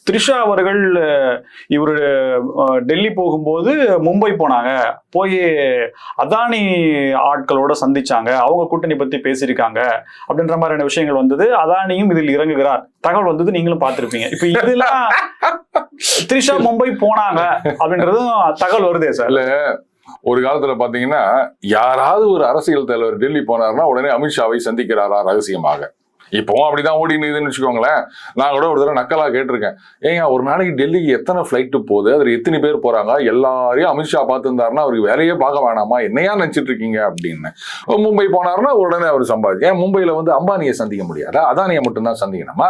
த்ரிஷா அவர்கள் இவரு டெல்லி போகும்போது மும்பை போனாங்க, போய் அதானி ஆட்களோட சந்திச்சாங்க, அவங்க கூட்டணி பத்தி பேசியிருக்காங்க அப்படின்ற மாதிரியான விஷயங்கள் வந்தது. அதானியும் இதில் இறங்குகிறார் தகவல் வந்தது, நீங்களும் பார்த்திருப்பீங்க. இப்ப இதெல்லாம் த்ரிஷா மும்பை போனாங்க அப்படின்றதும் தகவல் வருதே சார். ஒரு காலத்துல பாத்தீங்கன்னா யாராவது ஒரு அரசியல் தலைவர் டெல்லி போனார்னா உடனே அமித்ஷாவை சந்திக்கிறாரா ரகசியமாக. இப்பவும் அப்படிதான் ஓடினுதுன்னு வச்சுக்கோங்களேன். நான் கூட ஒரு தடவை நக்கலா கேட்டிருக்கேன், ஏங்க ஒரு நாளைக்கு டெல்லிக்கு எத்தனை ஃபிளைட்டு போகுது, அதுல எத்தனை பேர் போறாங்க, எல்லாரையும் அமித்ஷா பார்த்துருந்தாருன்னா அவருக்கு வேலையே பார்க்க வேணாமா, என்னையா நினைச்சிட்டு இருக்கீங்க அப்படின்னு. மும்பை போனாருன்னா உடனே அவர் சம்பாதிச்சு. ஏன் மும்பையில வந்து அம்பானியை சந்திக்க முடியாதா? அதானியை மட்டும்தான் சந்திக்கணுமா?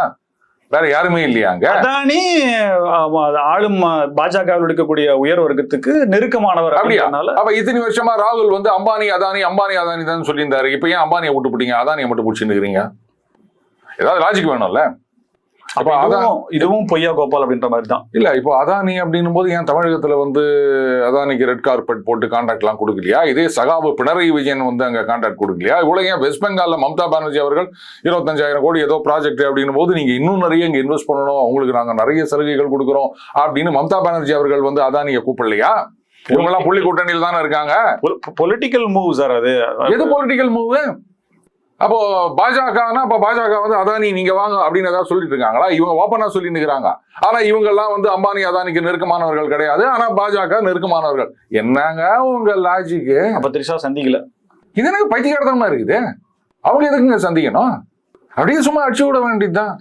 வேற யாருமே இல்லையாங்க? அதானி ஆளும் பாஜகவில் எடுக்கக்கூடிய உயர் வர்க்கத்துக்கு நெருக்கமானவர். அப்படியா? அப்ப இத்தனை வருஷமா ராகுல் வந்து அம்பானி அதானி தான் சொல்லியிருந்தாரு. இப்ப ஏன் அம்பானியை விட்டு போட்டீங்க, அதானியை மட்டும் பிடிச்சின்னு இருக்கிறீங்க? ஏதாவது லாஜிக் வேணும்ல. அப்ப இதுவும் பொய்யா கோபால் அப்படின்ற மாதிரி தான். இல்ல, இப்போ அதானி அப்படின்னும் போது ஏன் தமிழகத்துல வந்து அதானிக்கு ரெட் கார்பெட் போட்டு கான்ட்ராக்ட் எல்லாம் கொடுக்கலையா? இதே சகாபு பினராயி விஜயன் வந்து அங்க கான்ட்ராக்ட் கொடுக்கலையா? இவ்வளவு ஏன் வெஸ்ட் பெங்கால்ல மம்தா பானர்ஜி அவர்கள் 25,000 கோடி ஏதோ ப்ராஜெக்ட் அப்படின்னும் போது நீங்க இன்னும் நிறைய இங்க இன்வெஸ்ட் பண்ணணும், உங்களுக்கு நாங்க நிறைய சலுகைகள் கொடுக்குறோம் அப்படின்னு மம்தா பானர்ஜி அவர்கள் வந்து அதானியை கூப்பிடலையா? இவங்க எல்லாம் புள்ளி கூட்டணியில் தானே இருக்காங்க. Political move sir. அது எது பொலிட்டிக்கல் மூவ்? அப்போ பாஜகனா அப்ப பாஜக வந்து அதானி நீங்க வாங்க அப்படின்னு ஏதாவது சொல்லிட்டு இருக்காங்களா? இவங்க ஓப்பனா சொல்லி நிற்கிறாங்க. ஆனா இவங்க எல்லாம் வந்து அம்பானி அதானிக்கு நெருக்கமானவர்கள் கிடையாது, ஆனா பாஜக நெருக்கமானவர்கள். என்னங்க உங்க லாஜிக்கு? அப்ப த்ரிஷா சந்திக்கல, இது எனக்கு பைத்தியக்காரத்தனமா இருக்குது. அவங்க எதுக்குங்க சந்திக்கணும்? அப்படியே சும்மா அடிச்சு விட வேண்டியதுதான்.